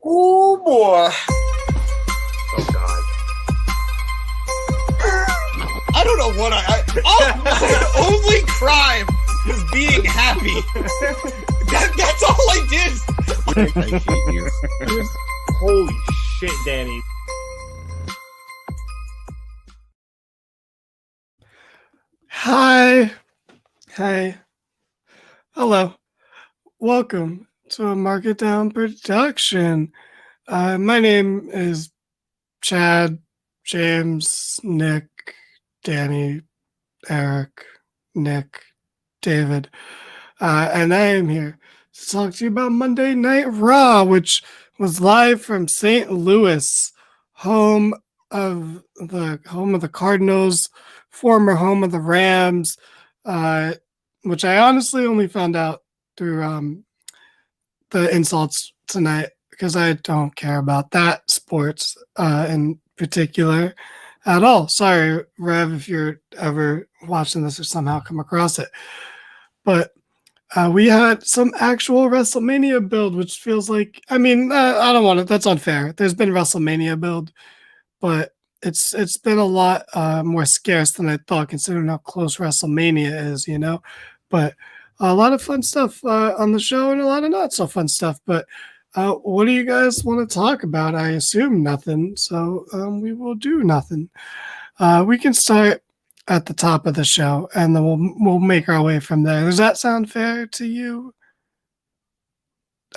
Oh boy. Oh God. I don't know what my only crime was being happy. That's all I did. I hate you. Holy shit, Danny. Hi. Hey. Hello. Welcome to a Market Down production. My name is Chad, James, Nick, Danny, Eric, Nick, David. And I am here to talk to you about Monday Night Raw, which was live from St. Louis, home of the Cardinals, former home of the Rams, which I honestly only found out through the insults tonight because I don't care about that sports in particular at all. Sorry, Rev, if you're ever watching this or somehow come across it. But we had some actual WrestleMania build, which feels like, I don't want to, that's unfair. There's been WrestleMania build, but it's been a lot more scarce than I thought, considering how close WrestleMania is, you know. But a lot of fun stuff on the show and a lot of not so fun stuff. But what do you guys want to talk about? I assume nothing, so we will do nothing. We can start at the top of the show, and then we'll make our way from there. Does that sound fair to you?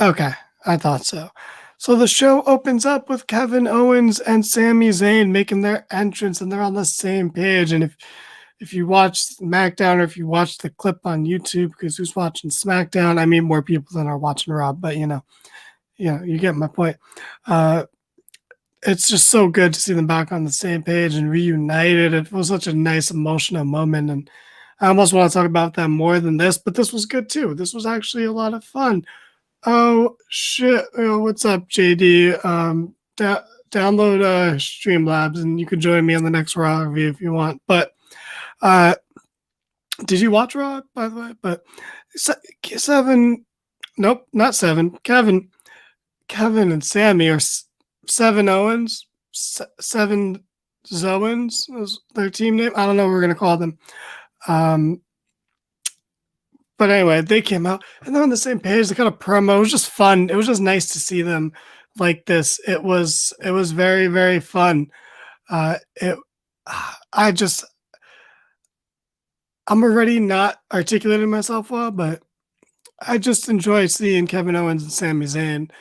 Okay, I thought so. So the show opens up with Kevin Owens and Sami Zayn making their entrance, and they're on the same page. And if you watch SmackDown or if you watch the clip on YouTube, because who's watching SmackDown? I mean, more people than are watching Raw, but you get my point. It's just so good to see them back on the same page and reunited. It was such a nice emotional moment, and I almost want to talk about that more than this, but this was good too. This was actually a lot of fun. Oh shit! What's up, JD? Download Streamlabs, and you can join me on the next Raw review if you want. But did you watch Raw, by the way? But seven, nope, not seven. Kevin and Sammy are Seven Owens, Seven Zoans was their team name. I don't know what we're gonna call them. But anyway, they came out and they're on the same page. They got a promo. It was just fun. It was just nice to see them like this. It was very, very fun. It I just I'm already not articulating myself well, but I just enjoy seeing Kevin Owens and Sami Zayn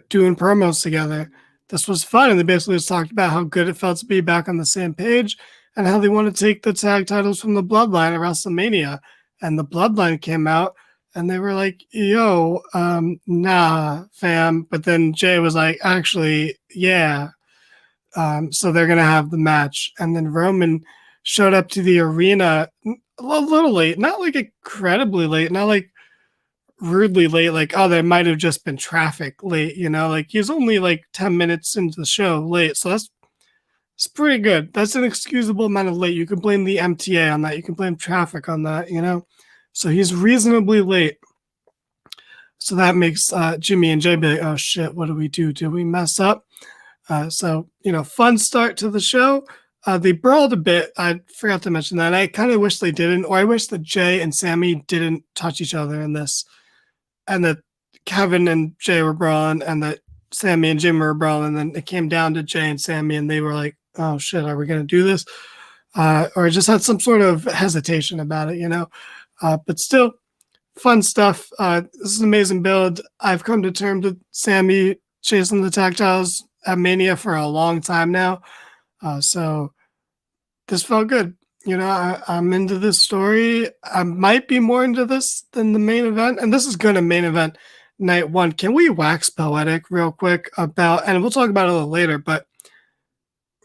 doing promos together. This was fun, and they basically just talked about how good it felt to be back on the same page and how they want to take the tag titles from the Bloodline at WrestleMania. And the Bloodline came out, and they were like, yo, nah, fam. But then Jay was like, actually, yeah. So they're going to have the match. And then Roman showed up to the arena a little late, not like incredibly late, not like rudely late, like, oh, there might have just been traffic late, like he was only like 10 minutes into the show late. So it's pretty good. That's an excusable amount of late. You can blame the MTA on that. You can blame traffic on that, So he's reasonably late. So that makes Jimmy and Jay be like, oh shit, what do we do? Did we mess up? So, fun start to the show. They brawled a bit. I forgot to mention that. I kind of wish they didn't, or I wish that Jay and Sammy didn't touch each other in this, and that Kevin and Jay were brawling, and that Sammy and Jim were brawling, and then it came down to Jay and Sammy, and they were like, oh shit, are we going to do this? Or just had some sort of hesitation about it, but still, fun stuff. This is an amazing build. I've come to terms with Sammy chasing the tactiles at Mania for a long time now. So this felt good. I'm into this story. I might be more into this than the main event. And this is going to main event night one. Can we wax poetic real quick about, and we'll talk about it a little later, but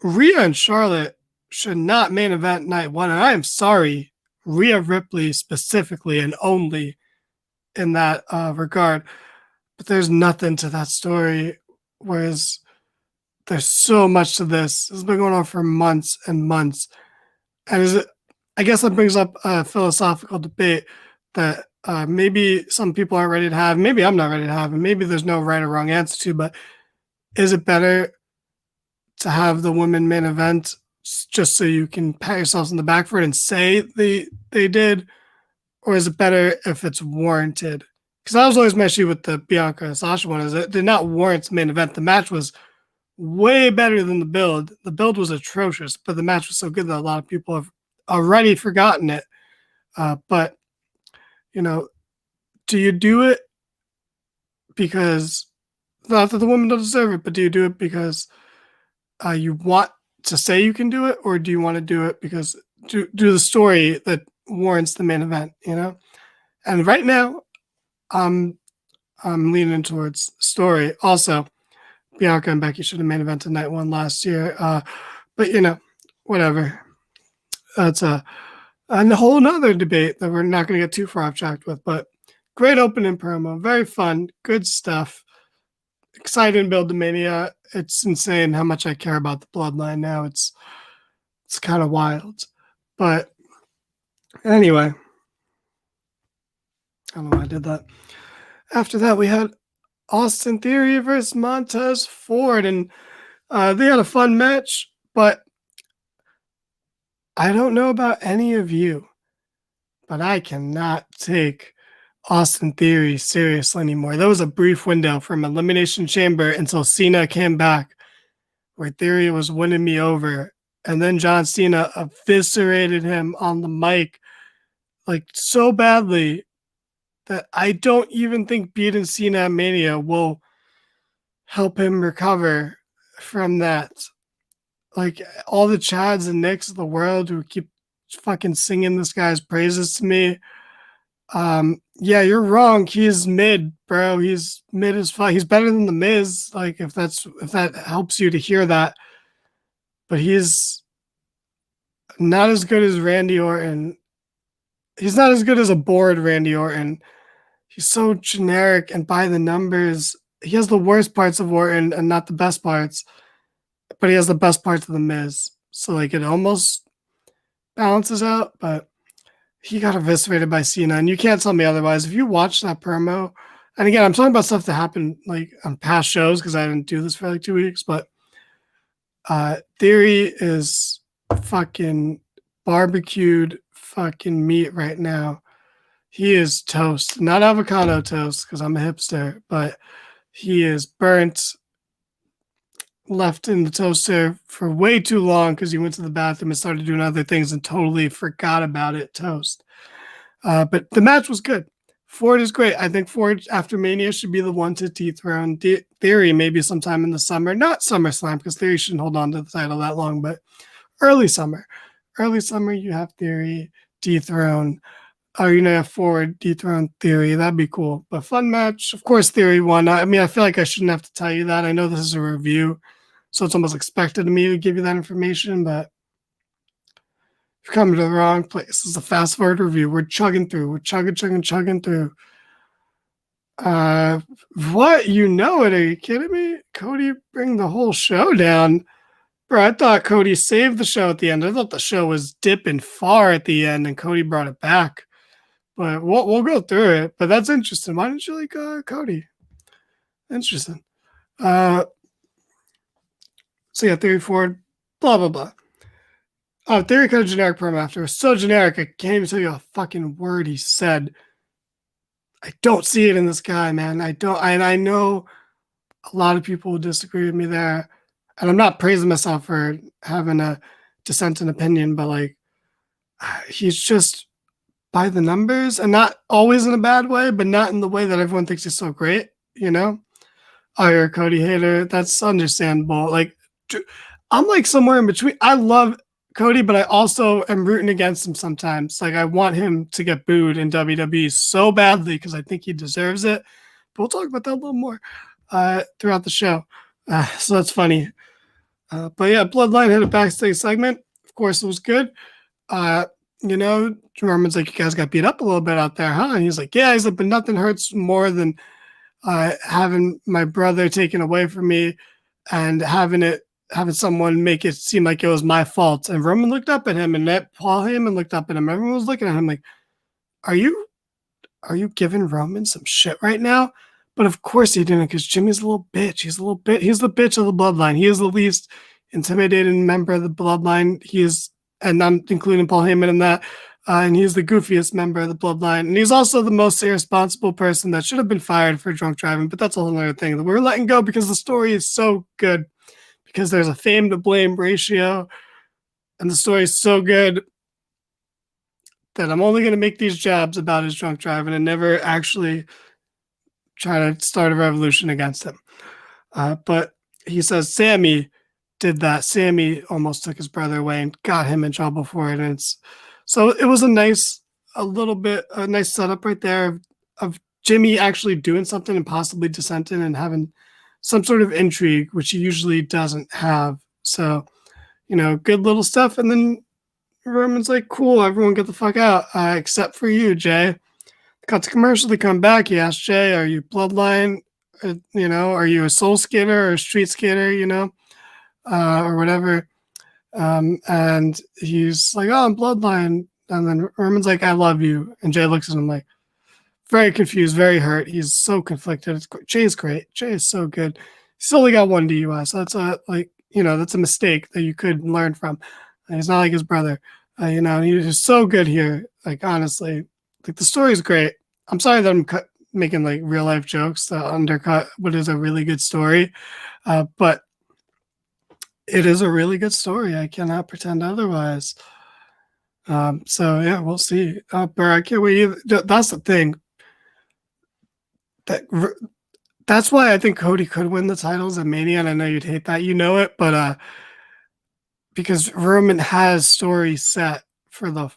Rhea and Charlotte should not main event night one. And I am sorry, Rhea Ripley specifically and only in that regard. But there's nothing to that story. Whereas there's so much to this. This has been going on for months and months. And I guess that brings up a philosophical debate that maybe some people aren't ready to have, maybe I'm not ready to have, and maybe there's no right or wrong answer to, but is it better to have the women main event just so you can pat yourselves in the back for it and say they did, or is it better if it's warranted? Because that was always my issue with the Bianca and Sasha one, is it did not warrant the main event. The match was way better than the build. The build was atrocious, but the match was so good that a lot of people have already forgotten it. But you know, do you do it because not that the women don't deserve it, but do you do it because you want to say you can do it, or do you want to do it because do the story that warrants the main event? You know, and right now, I'm leaning towards story. Also, Bianca and Becky should have main evented night one last year, but you know, whatever. That's a whole nother debate that we're not going to get too far off track with. But great opening promo, very fun, good stuff. Exciting build to Mania. It's insane how much I care about the bloodline now. It's kind of wild. But anyway, I don't know why I did that. After that, we had Austin Theory versus Montez Ford, and they had a fun match, but I don't know about any of you, but I cannot take Austin Theory seriously anymore. There was a brief window from Elimination Chamber until Cena came back where Theory was winning me over, and then John Cena eviscerated him on the mic like so badly that I don't even think beating Cena at Mania will help him recover from that. Like all the Chads and Nicks of the world who keep fucking singing this guy's praises to me. Yeah, you're wrong. He's mid, bro. He's mid as fuck. He's better than the Miz. Like if that helps you to hear that, but he's not as good as Randy Orton. He's not as good as a bored Randy Orton. He's so generic and by the numbers. He has the worst parts of Orton and not the best parts, but he has the best parts of the Miz. So like it almost balances out, but he got eviscerated by Cena, and you can't tell me otherwise. If you watch that promo, and again, I'm talking about stuff that happened like on past shows because I didn't do this for like 2 weeks, but Theory is fucking barbecued fucking meat right now. He is toast, not avocado toast because I'm a hipster, but he is burnt, left in the toaster for way too long because he went to the bathroom and started doing other things and totally forgot about it. Toast. But the match was good. Ford is great. I think Ford after Mania should be the one to dethrone Theory maybe sometime in the summer. Not SummerSlam because Theory shouldn't hold on to the title that long, but early summer. Early summer, you have Theory dethrone. Or you know, have Ford dethrone Theory. That'd be cool. But fun match. Of course, Theory won. I mean, I feel like I shouldn't have to tell you that. I know this is a review, so it's almost expected of me to give you that information, but you're coming to the wrong place. This is a fast forward review. We're chugging through. We're chugging through. What? You know it. Are you kidding me? Cody bring the whole show down. Bro, I thought Cody saved the show at the end. I thought the show was dipping far at the end and Cody brought it back. But we'll go through it. But that's interesting. Why didn't you like Cody? Interesting. So yeah, Theory Ford, blah, blah, blah. Theory kind of generic promo after. It was so generic, I can't even tell you a fucking word he said. I don't see it in this guy, man. I don't. And I know a lot of people will disagree with me there. And I'm not praising myself for having a dissent in opinion, but like, he's just by the numbers and not always in a bad way, but not in the way that everyone thinks he's so great, you know? Oh, you're a Cody hater. That's understandable. Like, I'm like somewhere in between. I love Cody, but I also am rooting against him sometimes. Like, I want him to get booed in WWE so badly because I think he deserves it. But we'll talk about that a little more throughout the show. So that's funny. But yeah, Bloodline had a backstage segment. Of course, it was good. You know, Roman's like, you guys got beat up a little bit out there, huh? And he's like, yeah. He's like, but nothing hurts more than having my brother taken away from me and having someone make it seem like it was my fault. And Roman looked up at him, and Paul Heyman looked up at him. Everyone was looking at him like, are you are you giving Roman some shit right now? But of course he didn't, because Jimmy's a little bitch. He's the bitch of the bloodline. He is the least intimidating member of the bloodline. He is, and I'm including Paul Heyman in that. And he's the goofiest member of the bloodline. And he's also the most irresponsible person that should have been fired for drunk driving. But that's a whole other thing that we're letting go because the story is so good. Because there's a fame to blame ratio. And the story is so good that I'm only going to make these jabs about his drunk driving and never actually try to start a revolution against him. But he says Sammy did that. Sammy almost took his brother away and got him in trouble for it. And so it was a nice setup right there of Jimmy actually doing something and possibly dissenting and having some sort of intrigue, which he usually doesn't have. So, good little stuff. And then Roman's like, cool, everyone get the fuck out, except for you, Jay. Cut to commercial, they come back. He asks Jay, are you bloodline? Are you a soul skater or a street skater, or whatever. And he's like, oh, I'm bloodline. And then Roman's like, I love you. And Jay looks at him like, very confused, very hurt. He's so conflicted. Jay's great. Jay is so good. He's only got one DUI, so that's a mistake that you could learn from. He's not like his brother, and he's so good here. Like, honestly, like, the story's great. I'm sorry that I'm making like real life jokes to undercut what is a really good story, but it is a really good story. I cannot pretend otherwise. So yeah, we'll see. But I can't wait either. That's the thing. That's why I think Cody could win the titles at Mania, and I know you'd hate that, it, but because Roman has story set for the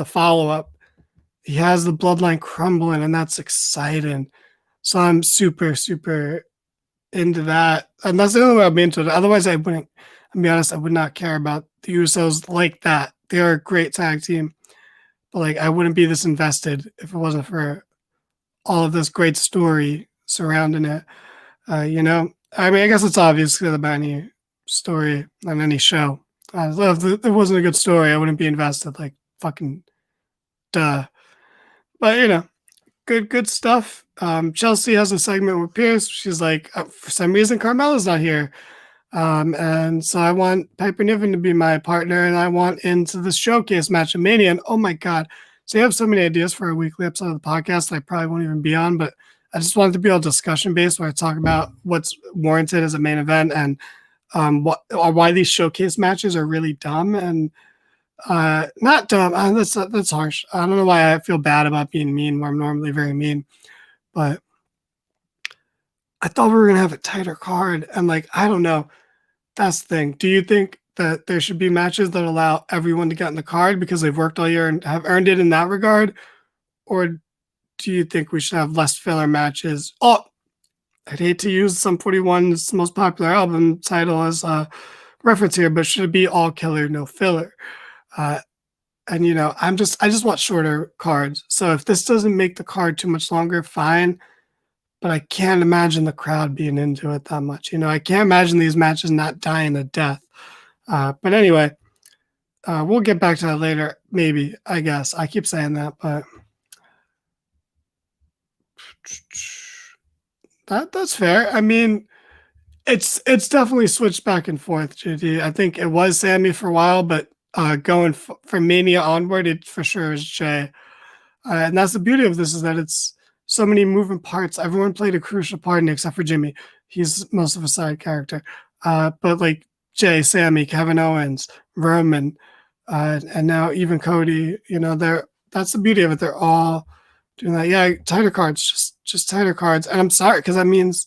follow up. He has the bloodline crumbling, and that's exciting. So I'm super, super into that, and that's the only way I'll be into it. Otherwise, I wouldn't. I'll be honest, I would not care about the Usos like that. They are a great tag team, but like, I wouldn't be this invested if it wasn't for all of this great story surrounding it. I mean, I guess it's obvious about any story on any show. If it wasn't a good story, I wouldn't be invested. Like, fucking duh. But good stuff. Chelsea has a segment with Pierce. She's like, for some reason, Carmella's not here. And so I want Piper Niven to be my partner, and I want into the showcase match of Mania. And oh my God. So you have so many ideas for a weekly episode of the podcast that I probably won't even be on, but I just wanted to be all discussion based where I talk about what's warranted as a main event and why these showcase matches are really dumb and not dumb. That's harsh. I don't know why I feel bad about being mean where I'm normally very mean, but I thought we were going to have a tighter card. And like, I don't know. That's the thing. Do you think that there should be matches that allow everyone to get in the card because they've worked all year and have earned it in that regard? Or do you think we should have less filler matches? Oh, I'd hate to use Sum 41's most popular album title as a reference here, but should it be all killer, no filler? And I just want shorter cards. So if this doesn't make the card too much longer, fine. But I can't imagine the crowd being into it that much. I can't imagine these matches not dying a death. But anyway, we'll get back to that later. Maybe, I guess. I keep saying that, but that's fair. I mean, it's definitely switched back and forth, JD. I think it was Sammy for a while, but going from Mania onward, it for sure is Jay. And that's the beauty of this, is that it's so many moving parts. Everyone played a crucial part except for Jimmy. He's most of a side character. But like Jay, Sammy, Kevin Owens, Roman, and now even Cody, that's the beauty of it. They're all doing that. Yeah, tighter cards, just tighter cards. And I'm sorry, because that means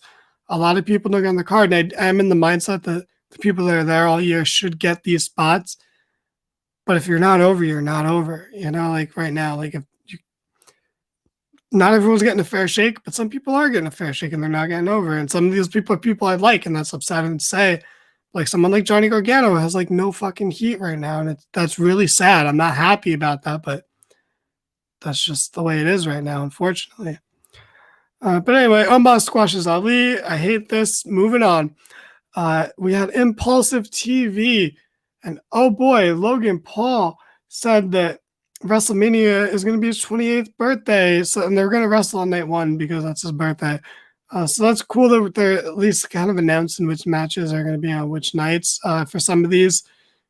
a lot of people don't get on the card. And I am in the mindset that the people that are there all year should get these spots. But if you're not over, you're not over. Like right now, like not everyone's getting a fair shake, but some people are getting a fair shake and they're not getting over. And some of these people are people I like, and that's upsetting to say. Like someone like Johnny Gargano has like no fucking heat right now, and that's really sad. I'm not happy about that, but that's just the way it is right now, unfortunately. But anyway, Omos squashes Ali. I hate this. Moving on. We had Impulsive TV, and oh boy, Logan Paul said that WrestleMania is going to be his 28th birthday. So, and they're going to wrestle on night one because that's his birthday. So that's cool that they're at least kind of announcing which matches are going to be on which nights for some of these.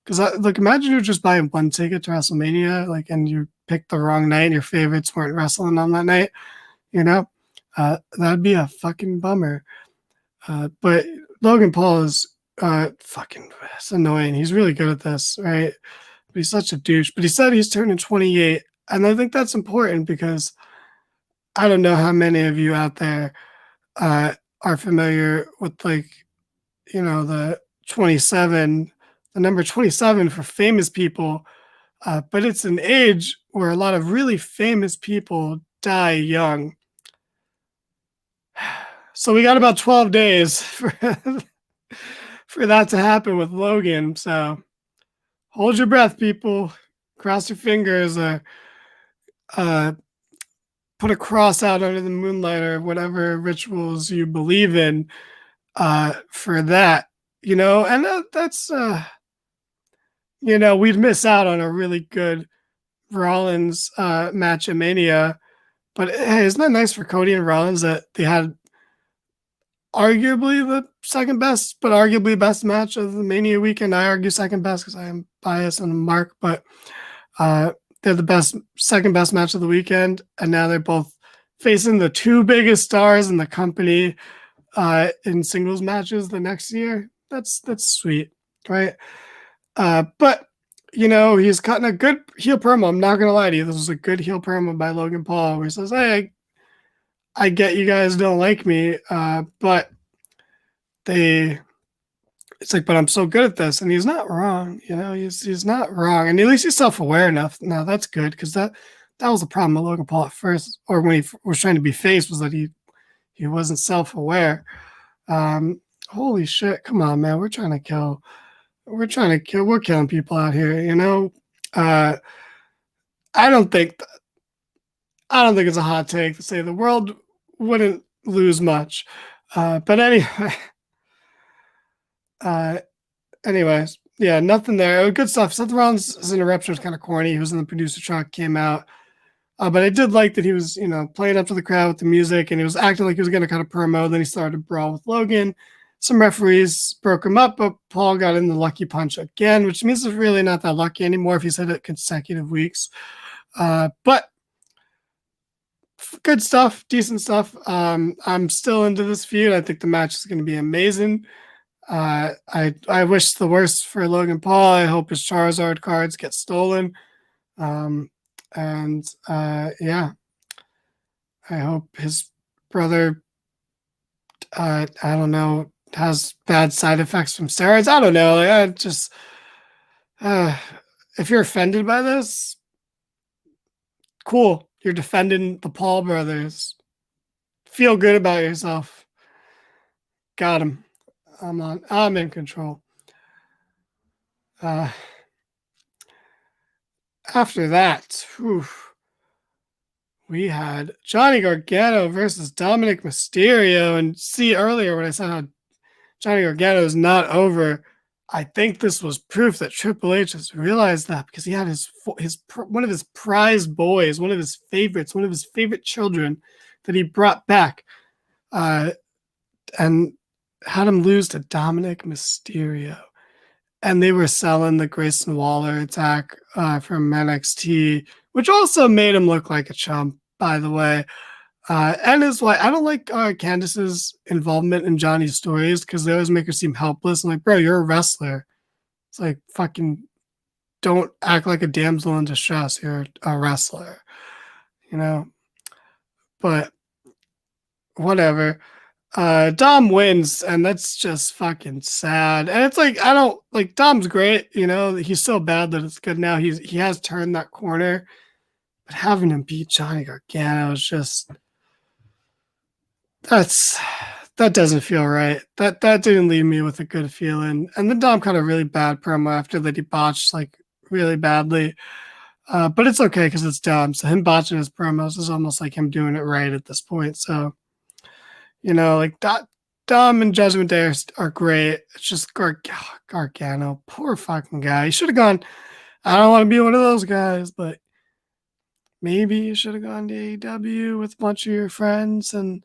Because like, imagine you're just buying one ticket to WrestleMania, like, and you picked the wrong night, and your favorites weren't wrestling on that night. That'd be a fucking bummer. But Logan Paul is fucking, it's annoying. He's really good at this, right? But he's such a douche. But he said he's turning 28, and I think that's important because I don't know how many of you out there are familiar with the 27, the number 27 for famous people, but it's an age where a lot of really famous people die young. So we got about 12 days for that to happen with Logan. So hold your breath, people. Cross your fingers. Put a cross out under the moonlight or whatever rituals you believe in for that. And that's we'd miss out on a really good Rollins match at Mania. But hey, isn't that nice for Cody and Rollins that they had arguably the second best, but arguably best match of the Mania weekend? I argue second best because I am biased on the mark, but they're the second best match of the weekend, and now they're both facing the two biggest stars in the company in singles matches the next year. That's sweet, right? But he's cutting a good heel promo. I'm not gonna lie to you, this was a good heel promo by Logan Paul where he says, "Hey, I get you guys don't like me, but but I'm so good at this," and he's not wrong. He's not wrong, and at least he's self-aware enough. Now that's good because that was the problem with Logan Paul at first, or when he was trying to be face, was that he wasn't self-aware. Holy shit! Come on, man, we're killing people out here. I don't think it's a hot take to say the world wouldn't lose much. But anyways, yeah, nothing there. Good stuff. Seth Rollins' interruption was kind of corny. He was in the producer truck, came out. But I did like that he was, playing up to the crowd with the music, and he was acting like he was going to kind of promo. Then he started to brawl with Logan. Some referees broke him up, but Paul got in the lucky punch again, which means it's really not that lucky anymore if he's hit it consecutive weeks. But good stuff, decent stuff. I'm still into this feud. I think the match is going to be amazing. I wish the worst for Logan Paul. I hope his Charizard cards get stolen. Yeah, I hope his brother, I don't know, has bad side effects from steroids. I don't know. If you're offended by this, cool. You're defending the Paul brothers. Feel good about yourself. Got him. I'm in control. After that, we had Johnny Gargano versus Dominic Mysterio. And see earlier when I said how Johnny Gargano is not over, I think this was proof that Triple H has realized that, because he had one of his prized boys, one of his favorites, one of his favorite children that he brought back, and had him lose to Dominic Mysterio. And they were selling the Grayson Waller attack from NXT, which also made him look like a chump, by the way. And is why I don't like Candice's involvement in Johnny's stories, because they always make her seem helpless. I'm like, bro, you're a wrestler. It's like, fucking don't act like a damsel in distress. You're a wrestler, But whatever. Dom wins, and that's just fucking sad. And it's like, I don't like, Dom's great, he's so bad that it's good now. He has turned that corner, but having him beat Johnny Gargano is just, that doesn't feel right. That didn't leave me with a good feeling. And then Dom cut a really bad promo after that he botched like really badly. But it's okay because it's Dom. So him botching his promos is almost like him doing it right at this point. So, like Dom and Judgment Day are great. It's just Gargano, poor fucking guy. He should have gone, I don't want to be one of those guys, but maybe you should have gone to AEW with a bunch of your friends and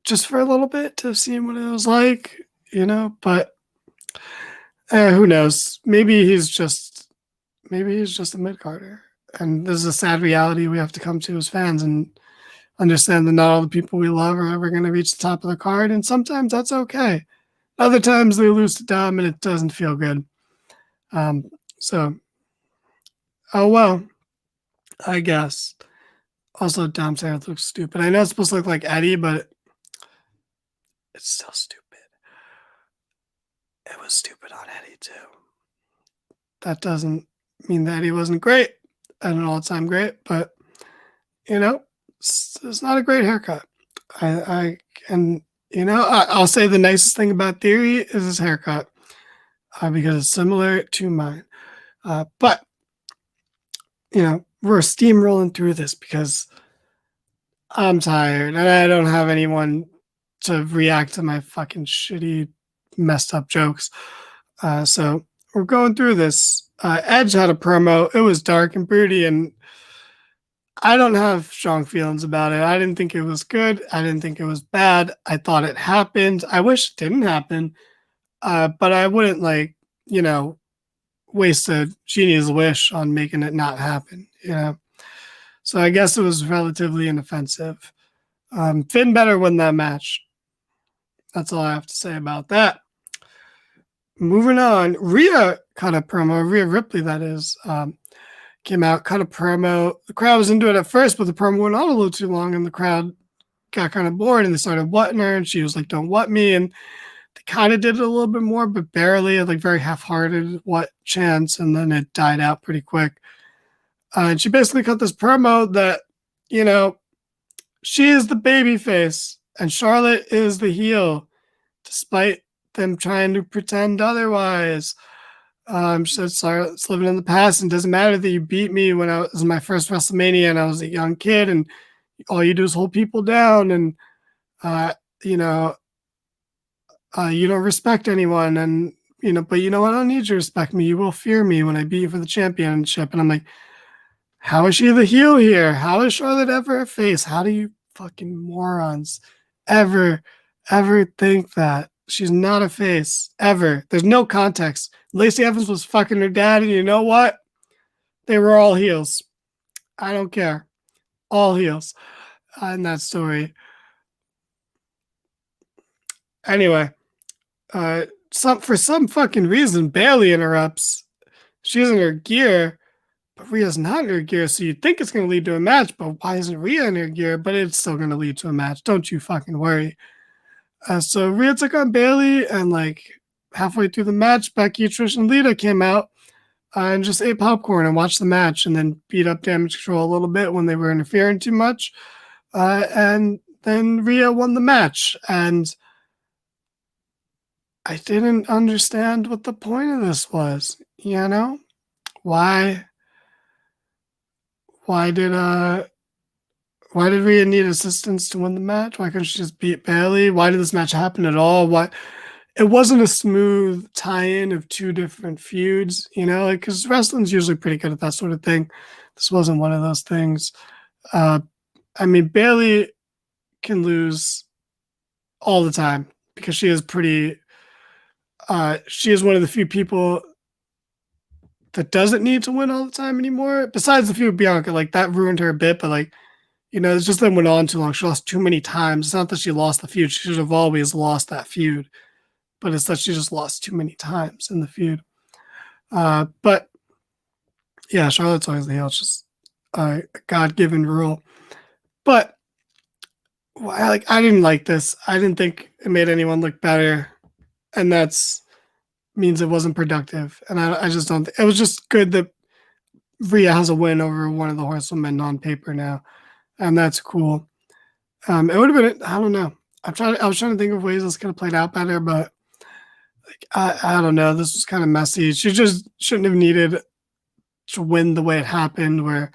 just for a little bit to see what it was like, but who knows? Maybe he's just a mid-carder. And this is a sad reality we have to come to as fans and understand that not all the people we love are ever going to reach the top of the card. And sometimes that's okay. Other times they lose to Dom and it doesn't feel good. So, oh well, I guess. Also, Dom's hair looks stupid. I know it's supposed to look like Eddie, but it's still stupid. It was stupid on Eddie, too. That doesn't mean that Eddie wasn't great and an all-time great, but, it's not a great haircut. I'll say the nicest thing about Theory is his haircut because it's similar to mine. But, we're steamrolling through this because I'm tired and I don't have anyone to react to my fucking shitty, messed up jokes. So we're going through this. Edge had a promo. It was dark and broody, and I don't have strong feelings about it. I didn't think it was good. I didn't think it was bad. I thought it happened. I wish it didn't happen. But I wouldn't waste a genius wish on making it not happen, So I guess it was relatively inoffensive. Finn better win that match. That's all I have to say about that. Moving on, Rhea cut a promo. Rhea Ripley, that is, came out, cut a promo. The crowd was into it at first, but the promo went on a little too long, and the crowd got kind of bored, and they started whatting her, and she was like, "Don't what me," and they kind of did it a little bit more, but barely, like very half-hearted what chance, and then it died out pretty quick. And she basically cut this promo that, she is the baby face, and Charlotte is the heel, despite them trying to pretend otherwise. She said, Charlotte's living in the past, and it doesn't matter that you beat me when I was in my first WrestleMania and I was a young kid, and all you do is hold people down, and, you don't respect anyone, and, but I don't need you to respect me. You will fear me when I beat you for the championship. And I'm like, how is she the heel here? How is Charlotte ever a face? How do you fucking morons ever think that? She's not a face, ever. There's no context. Lacey Evans was fucking her dad, and you know what? They were all heels. I don't care. All heels in that story. Anyway, for some fucking reason, Bayley interrupts. She's in her gear, but Rhea's not in her gear, so you'd think it's going to lead to a match, but why isn't Rhea in her gear? But it's still going to lead to a match. Don't you fucking worry. So Rhea took on Bayley, and halfway through the match, Becky, Trish, and Lita came out and just ate popcorn and watched the match, and then beat up Damage Control a little bit when they were interfering too much. And then Rhea won the match, and I didn't understand what the point of this was. Why did Rhea need assistance to win the match? Why couldn't she just beat Bayley? Why did this match happen at all? Why? It wasn't a smooth tie-in of two different feuds, because wrestling's usually pretty good at that sort of thing. This wasn't one of those things. Bayley can lose all the time because she is she is one of the few people that doesn't need to win all the time anymore. Besides the feud with Bianca, that ruined her a bit, but it's just that went on too long. She lost too many times. It's not that she lost the feud. She should have always lost that feud. But it's that she just lost too many times in the feud. But, yeah, Charlotte's always the heel. It's just a God-given rule. But, I didn't like this. I didn't think it made anyone look better. And that's means it wasn't productive. And I just don't it was just good that Rhea has a win over one of the horsewomen on paper now. And that's cool. It would have been, I don't know. I was trying to think of ways this could have played out better, but I don't know. This was kind of messy. She just shouldn't have needed to win the way it happened, where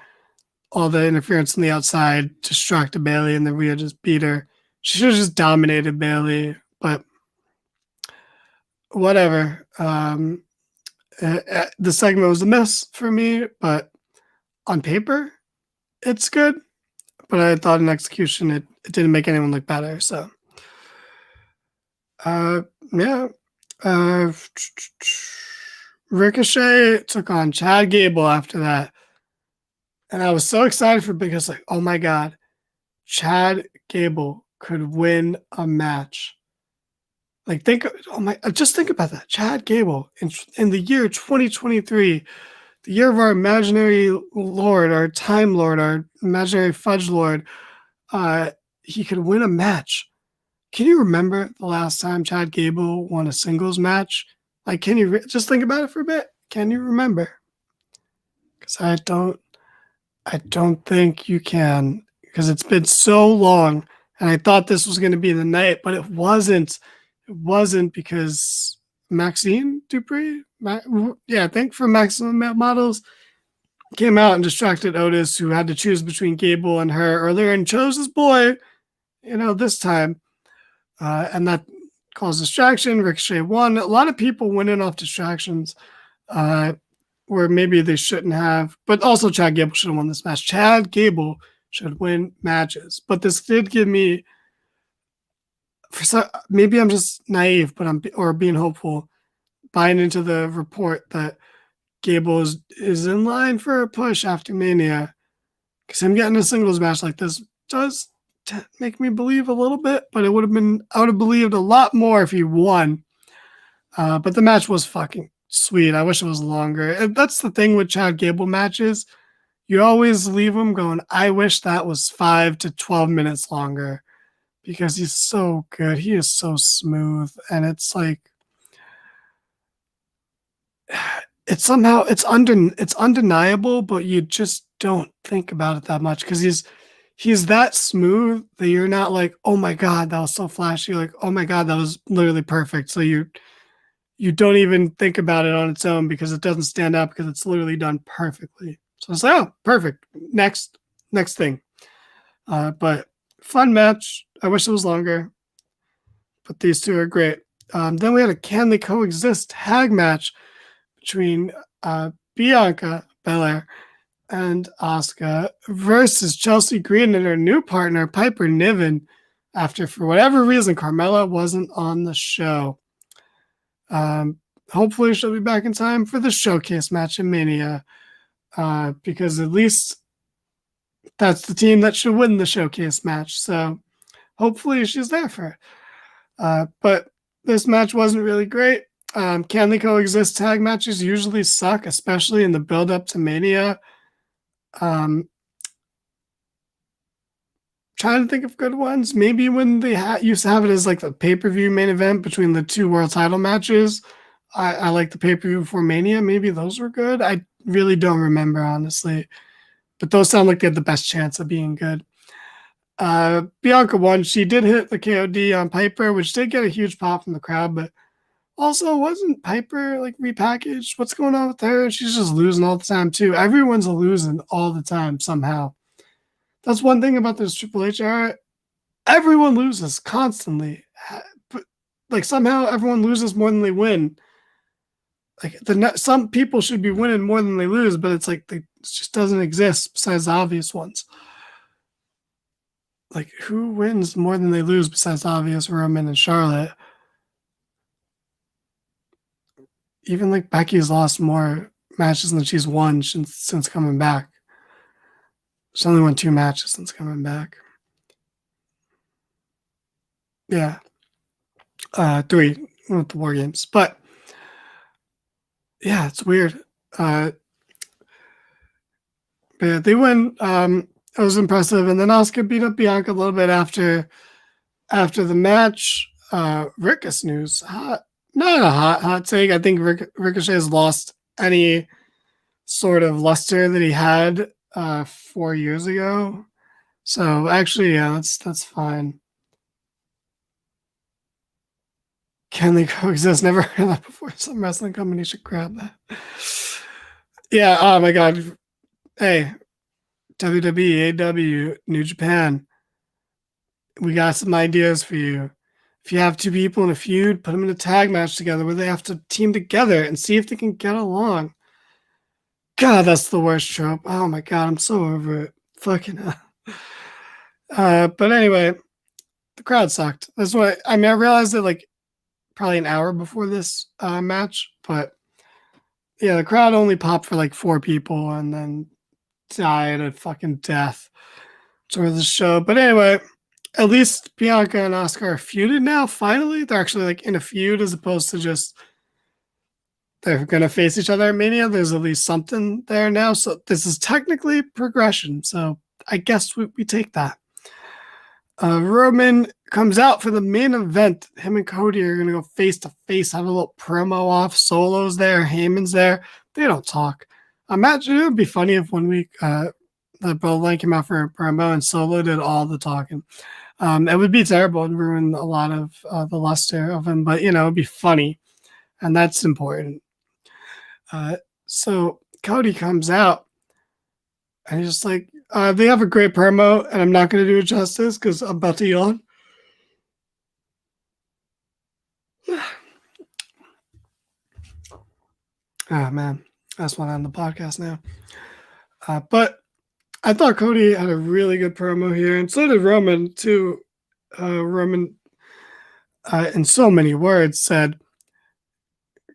all the interference on the outside distracted Bayley and then Rhea just beat her. She should have just dominated Bayley, but whatever. The segment was a miss for me, but on paper, it's good, but I thought in execution it didn't make anyone look better. So, yeah. Uh, Ricochet took on Chad Gable after that. And I was so excited for because like, oh my God, Chad Gable could win a match. Like just think about that. Chad Gable in the year 2023, the year of our imaginary lord, our time lord, our imaginary fudge lord, he could win a match. Can you remember the last time Chad Gable won a singles match? Like, can you just think about it for a bit? Can you remember? Because I don't think you can, because it's been so long, and I thought this was going to be the night, but it wasn't. It wasn't because Maxine Dupree, I think from Maximum Models, came out and distracted Otis, who had to choose between Gable and her earlier, and chose his boy, this time. And that caused distraction. Ricochet won. A lot of people went in off distractions. Where maybe they shouldn't have. But also Chad Gable should have won this match. Chad Gable should win matches. But this did give me, maybe I'm just naive, or being hopeful, buying into the report that Gable is in line for a push after Mania. Because him getting a singles match like this does make me believe a little bit, but I would have believed a lot more if he won. But the match was fucking sweet. I wish it was longer. And that's the thing with Chad Gable matches. You always leave them going, I wish that was 5 to 12 minutes longer, because he's so good. He is so smooth. And it's like, it's undeniable, but you just don't think about it that much because he's that smooth that you're not like, oh my God, that was so flashy. You're like, oh my God, that was literally perfect. So you don't even think about it on its own because it doesn't stand out because it's literally done perfectly. So it's like, oh, perfect. Next thing. But fun match. I wish it was longer, but these two are great. Then we had a Can They Coexist tag match between Bianca Belair and Asuka versus Chelsea Green and her new partner, Piper Niven, after, for whatever reason, Carmella wasn't on the show. Hopefully she'll be back in time for the showcase match in Mania, because at least that's the team that should win the showcase match. So hopefully she's there for it. But this match wasn't really great. Can They Coexist tag matches usually suck, especially in the build-up to Mania. Trying to think of good ones. Maybe when they used to have it as like the pay-per-view main event between the two world title matches. I like the pay-per-view before Mania. Maybe those were good. I really don't remember, honestly. But those sound like they had the best chance of being good. Bianca won. She did hit the KOD on Piper, which did get a huge pop from the crowd, but also wasn't Piper like repackaged? What's going on with her? She's just losing all the time too. Everyone's losing all the time somehow. That's one thing about this Triple H era. Everyone loses constantly. But like somehow everyone loses more than they win. Like some people should be winning more than they lose, but it's like it just doesn't exist besides the obvious ones. Like who wins more than they lose besides the obvious Roman and Charlotte? Even like Becky's lost more matches than she's won since coming back. She's only won 2 matches since coming back. Yeah. 3 with the War Games. But yeah, it's weird. But yeah, they win. It was impressive. And then Asuka beat up Bianca a little bit after the match. Rickus news. Not a hot take. I think Ricochet has lost any sort of luster that he had 4 years ago. So actually, yeah, that's fine. Can they coexist? Never heard that before. Some wrestling company should grab that. Yeah, oh my God. Hey, WWE, AEW, New Japan. We got some ideas for you. If you have 2 people in a feud, put them in a tag match together where they have to team together and see if they can get along. God, that's the worst trope. Oh my god, I'm so over it. Fucking hell. But anyway, the crowd sucked. That's what I mean. I realized it like probably an hour before this match, but yeah, the crowd only popped for like 4 people and then died a fucking death towards the show. But anyway, at least Bianca and Oscar are feuded now. Finally, they're actually like in a feud as opposed to just they're gonna face each other at Mania. There's at least something there now. So this is technically progression. So I guess we take that. Roman comes out for the main event. Him and Cody are gonna go face to face, have a little promo off. Solo's there, Heyman's there. They don't talk. Imagine it would be funny if 1 week the Bloodline came out for a promo and Solo did all the talking. It would be terrible and ruin a lot of the luster of him, but it'd be funny, and that's important. So Cody comes out and he's just like, they have a great promo, and I'm not going to do it justice because I'm about to yawn. Oh, man. That's one on the podcast now. But I thought Cody had a really good promo here, and so did Roman, too. Roman, in so many words, said,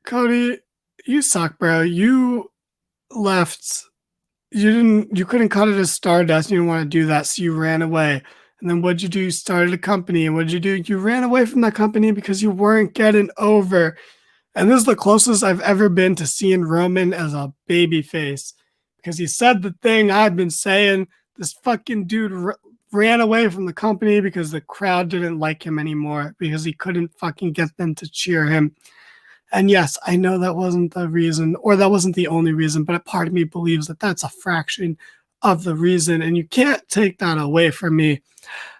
Cody, you suck, bro. You left. You couldn't cut it as Stardust. You didn't want to do that, so you ran away. And then what'd you do? You started a company, and what'd you do? You ran away from that company because you weren't getting over. And this is the closest I've ever been to seeing Roman as a baby face, because he said the thing I've been saying. This fucking dude ran away from the company because the crowd didn't like him anymore, because he couldn't fucking get them to cheer him. And yes, I know that wasn't the reason, or that wasn't the only reason, but a part of me believes that that's a fraction of the reason, and you can't take that away from me.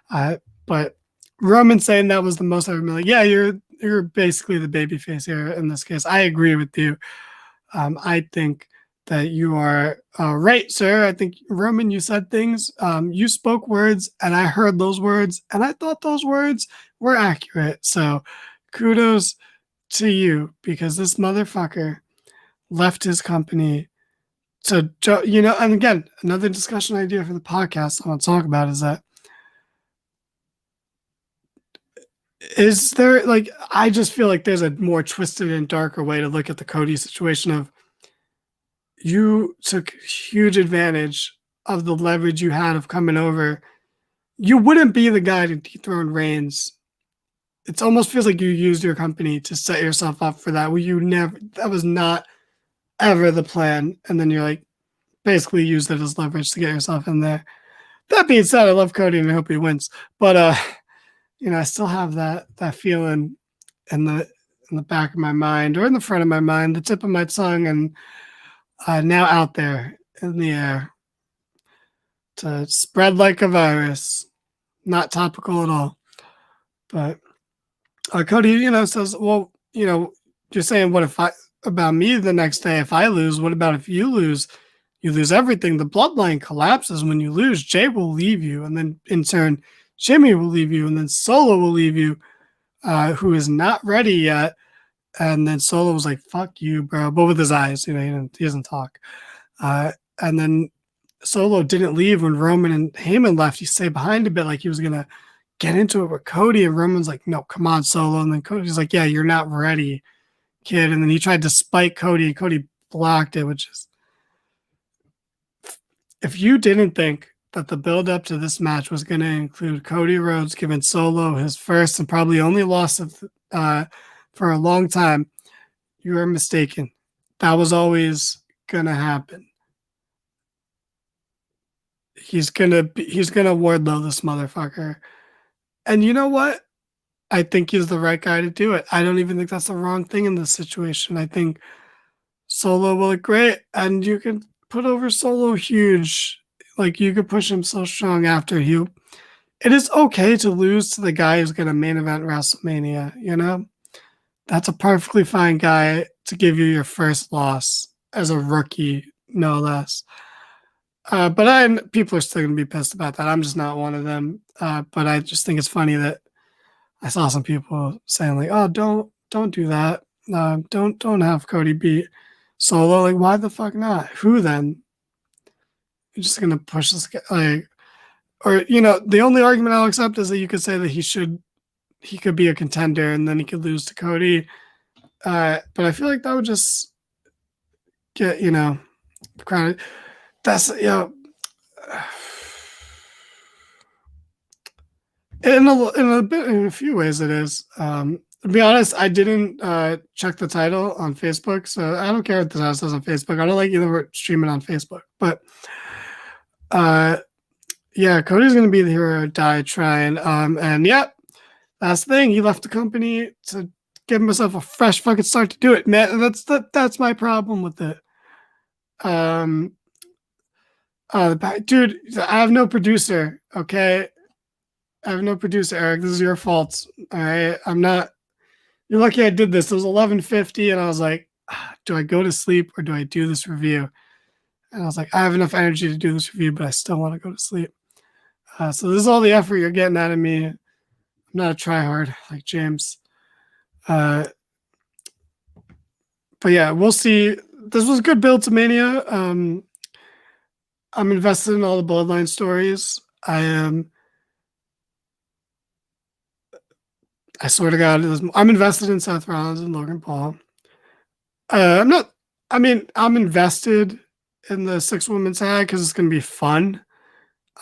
But Roman saying that was the most I've been like, yeah, you're basically the babyface here in this case. I agree with you. I think that you are right, sir. I think, Roman, you said things. You spoke words, and I heard those words, and I thought those words were accurate. So kudos to you, because this motherfucker left his company to, and again, another discussion idea for the podcast I want to talk about is that, is there, like, I just feel like there's a more twisted and darker way to look at the Cody situation of, you took huge advantage of the leverage you had of coming over. You wouldn't be the guy to dethrone Reigns. It almost feels like you used your company to set yourself up for that. That was not ever the plan. And then you're like, basically used it as leverage to get yourself in there. That being said, I love Cody and I hope he wins. But, I still have that feeling in the back of my mind, or in the front of my mind, the tip of my tongue, and now out there in the air to spread like a virus. Not topical at all. But Cody, says, well, you're saying, what if about me the next day, if I lose? What about if you lose? You lose everything. The bloodline collapses when you lose. Jay will leave you, and then in turn, Jimmy will leave you, and then Solo will leave you, who is not ready yet. And then Solo was like, fuck you, bro. But with his eyes, he doesn't talk. And then Solo didn't leave when Roman and Heyman left. He stayed behind a bit, like he was going to get into it with Cody. And Roman's like, no, come on, Solo. And then Cody's like, yeah, you're not ready, kid. And then he tried to spike Cody, and Cody blocked it, which is, if you didn't think that the build up to this match was going to include Cody Rhodes giving Solo his first and probably only loss of for a long time, you are mistaken. That was always going to happen. He's gonna Wardlow this motherfucker. And you know what? I think he's the right guy to do it. I don't even think that's the wrong thing in this situation. I think Solo will look great, and you can put over Solo huge. Like, you could push him so strong after you. It is okay to lose to the guy who's going to main event WrestleMania, That's a perfectly fine guy to give you your first loss as a rookie, no less. But people are still going to be pissed about that. I'm just not one of them. But I just think it's funny that I saw some people saying like, "Oh, don't do that. Don't have Cody beat Solo. Like, why the fuck not? Who then? You're just gonna push this guy, like, or the only argument I'll accept is that you could say that he could be a contender and then he could lose to Cody. But I feel like that would just get crowded. That's in a few ways it is. To be honest, I didn't check the title on Facebook, so I don't care what the title says on Facebook. I don't like either streaming on Facebook, but yeah, Cody's gonna be the hero or die trying. And yeah, that's the thing. He left the company to give himself a fresh fucking start to do it. Man, that's my problem with it. Dude, I have no producer. Okay, I have no producer, Eric. This is your fault. All right, I'm not. You're lucky I did this. It was 11:50, and I was like, do I go to sleep or do I do this review? And I was like, I have enough energy to do this review, but I still want to go to sleep. So this is all the effort you're getting out of me. I'm not a tryhard like James. But yeah, we'll see. This was a good build to Mania. I'm invested in all the Bloodline stories. I swear to God, I'm invested in Seth Rollins and Logan Paul. I'm not. I mean, I'm invested in the 6-woman tag because it's gonna be fun.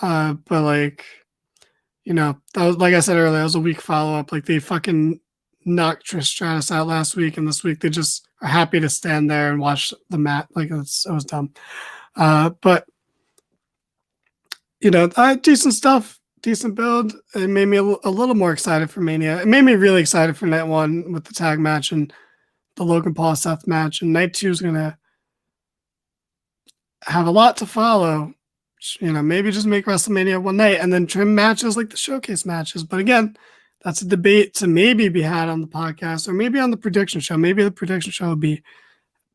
But like, that was, like I said earlier, that was a weak follow up. Like they fucking knocked Trish Stratus out last week, and this week they just are happy to stand there and watch the mat. Like it was dumb. But decent stuff, decent build. It made me a little more excited for Mania. It made me really excited for night 1 with the tag match and the Logan Paul Seth match. And night 2 is gonna have a lot to follow. Maybe just make WrestleMania one night and then trim matches like the showcase matches. But again, that's a debate to maybe be had on the podcast or maybe on the prediction show. Maybe the prediction show will be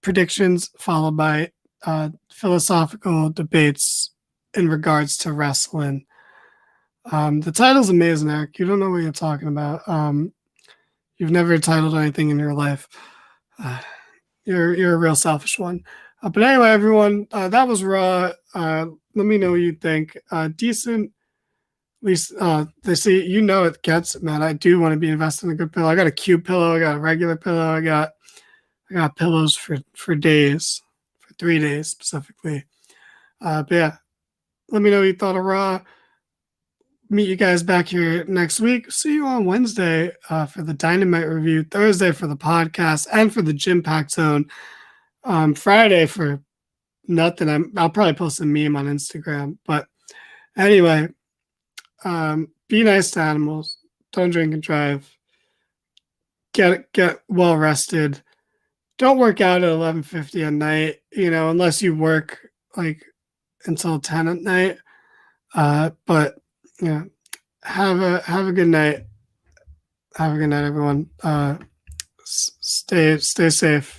predictions followed by philosophical debates in regards to wrestling. The title's amazing, Eric. You don't know what you're talking about. You've never titled anything in your life. You're a real selfish one. But anyway, everyone, that was Raw. Let me know what you think. Decent. At least they say it gets it, man. I do want to be invested in a good pillow. I got a cube pillow. I got a regular pillow. I got pillows for days, for 3 days specifically. But yeah, let me know what you thought of Raw. Meet you guys back here next week. See you on Wednesday for the Dynamite review, Thursday for the podcast, and for the Gym Pack Zone. Friday for nothing. I'll probably post a meme on Instagram. But anyway, be nice to animals. Don't drink and drive. Get well rested. Don't work out at 11:50 at night. Unless you work like until 10 at night. But yeah, have a good night. Have a good night, everyone. Stay safe.